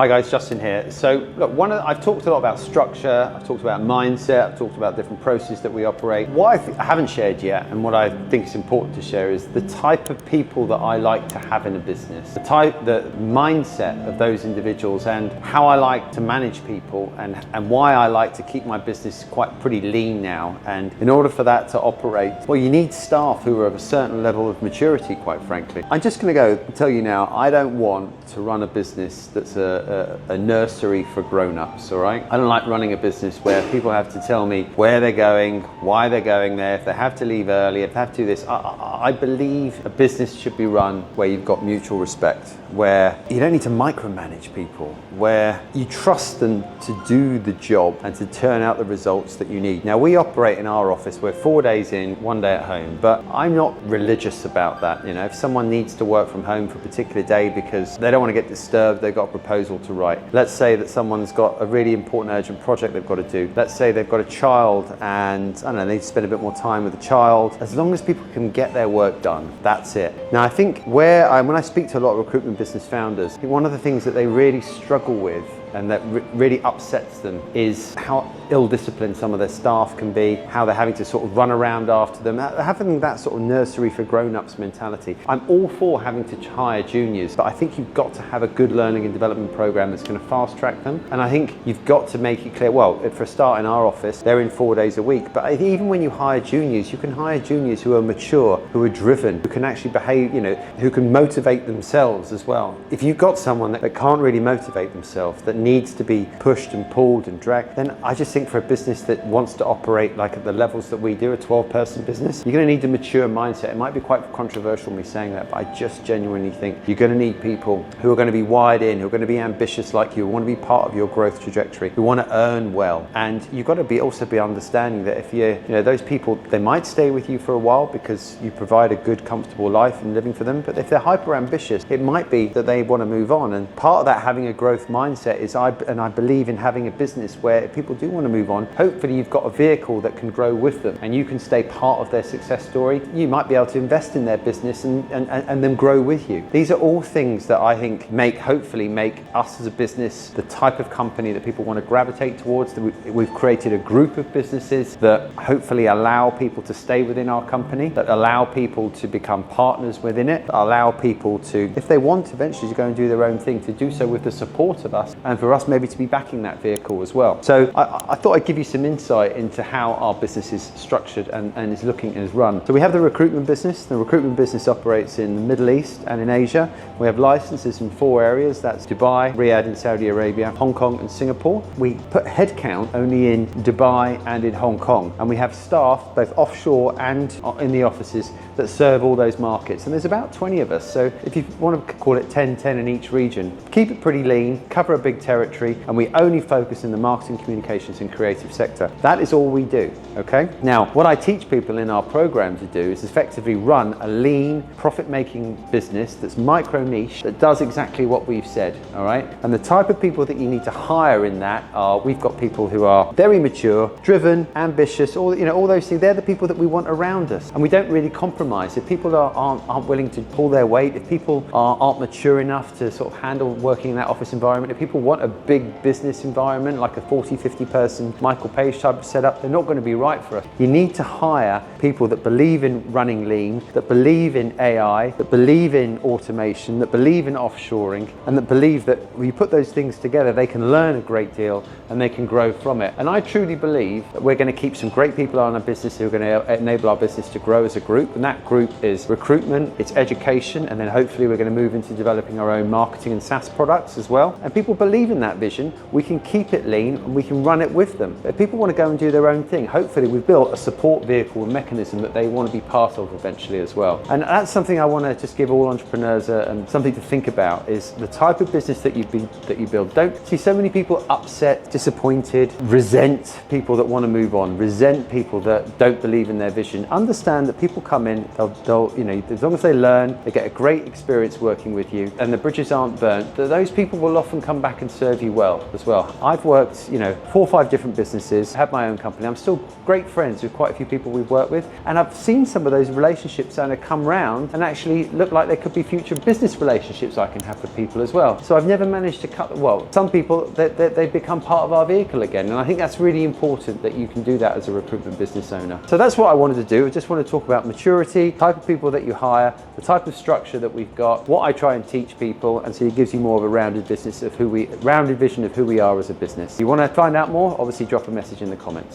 Hi guys, Justin here. So look, I've talked a lot about structure, I've talked about mindset, I've talked about different processes that we operate. What I haven't shared yet, and what I think is important to share, is the type of people that I like to have in a business, the mindset of those individuals, and how I like to manage people, and why I like to keep my business pretty lean now. And in order for that to operate, well, you need staff who are of a certain level of maturity, quite frankly. I'm just going to go and tell you now, I don't want to run a business that's a nursery for grown-ups, all right? I don't like running a business where people have to tell me where they're going, why they're going there, if they have to leave early, if they have to do this. I believe a business should be run where you've got mutual respect, where you don't need to micromanage people, where you trust them to do the job and to turn out the results that you need. Now, we operate in our office, we're 4 days in, 1 day at home, but I'm not religious about that. You know, if someone needs to work from home for a particular day because they don't want to get disturbed, they've got a proposal to write. Let's say that someone's got a really important urgent project they've got to do. Let's say they've got a child and, I don't know, they need to spend a bit more time with the child. As long as people can get their work done, that's it. Now, I think when I speak to a lot of recruitment business founders, I think one of the things that they really struggle with and that really upsets them is how ill-disciplined some of their staff can be, how they're having to sort of run around after them, having that sort of nursery for grown-ups mentality. I'm all for having to hire juniors, but I think you've got to have a good learning and development program that's going to fast-track them. And I think you've got to make it clear, well, for a start, in our office, they're in 4 days a week, but even when you hire juniors, you can hire juniors who are mature, who are driven, who can actually behave, you know, who can motivate themselves as well. If you've got someone that can't really motivate themselves, that needs to be pushed and pulled and dragged, then I just think for a business that wants to operate like at the levels that we do, a 12-person business, you're going to need a mature mindset. It might be quite controversial me saying that, but I just genuinely think you're going to need people who are going to be wired in, who are going to be ambitious like you, who want to be part of your growth trajectory, who want to earn well. And you've got to also be understanding that if you know, those people, they might stay with you for a while because you provide a good, comfortable life and living for them, but if they're hyper ambitious, it might be that they want to move on. And part of that having a growth mindset is I believe in having a business where if people do want to move on, hopefully you've got a vehicle that can grow with them and you can stay part of their success story. You might be able to invest in their business and them grow with you. These are all things that I think hopefully make us as a business the type of company that people want to gravitate towards. We've created a group of businesses that hopefully allow people to stay within our company, that allow people to become partners within it, that allow people to, if they want eventually to go and do their own thing, to do so with the support of us, and for us maybe to be backing that vehicle as well. So I thought I'd give you some insight into how our business is structured and is looking and is run. So we have the recruitment business. The recruitment business operates in the Middle East and in Asia. We have licenses in 4 areas. That's Dubai, Riyadh in Saudi Arabia, Hong Kong and Singapore. We put headcount only in Dubai and in Hong Kong. And we have staff both offshore and in the offices that serve all those markets. And there's about 20 of us. So if you want to call it 10 in each region, keep it pretty lean, cover a big territory, and we only focus in the marketing, communications and creative sector. That is all we do, okay? Now, what I teach people in our program to do is effectively run a lean, profit-making business that's micro-niche, that does exactly what we've said, all right? And the type of people that you need to hire in that are, we've got people who are very mature, driven, ambitious, all those things. They're the people that we want around us. And we don't really compromise. If people aren't willing to pull their weight, if people aren't mature enough to sort of handle working in that office environment, if people want a big business environment like a 40-50 person Michael Page type of setup, they're not going to be right for us. You need to hire people that believe in running lean, that believe in AI, that believe in automation, that believe in offshoring, and that believe that when you put those things together, they can learn a great deal and they can grow from it. And I truly believe that we're going to keep some great people on our business who are going to enable our business to grow as a group. And that group is recruitment, it's education, and then hopefully we're going to move into developing our own marketing and SaaS products as well. And people believe in that vision. We can keep it lean and we can run it with them. If people want to go and do their own thing, hopefully we've built a support vehicle and mechanism that they want to be part of eventually as well. And that's something I want to just give all entrepreneurs something to think about, is the type of business that you build. Don't see so many people upset, disappointed, resent people that want to move on, resent people that don't believe in their vision. Understand that people come in, they'll as long as they learn, they get a great experience working with you and the bridges aren't burnt, that those people will often come back and serve you well as well. I've worked, 4 or 5 different businesses, had my own company. I'm still great friends with quite a few people we've worked with, and I've seen some of those relationships kind of come round and actually look like there could be future business relationships I can have with people as well. So I've never managed to cut, some people, they become part of our vehicle again, and I think that's really important that you can do that as a recruitment business owner. So that's what I wanted to do. I just want to talk about maturity, type of people that you hire, the type of structure that we've got, what I try and teach people, and so it gives you more of a rounded vision of who we are as a business. If you want to find out more, obviously drop a message in the comments.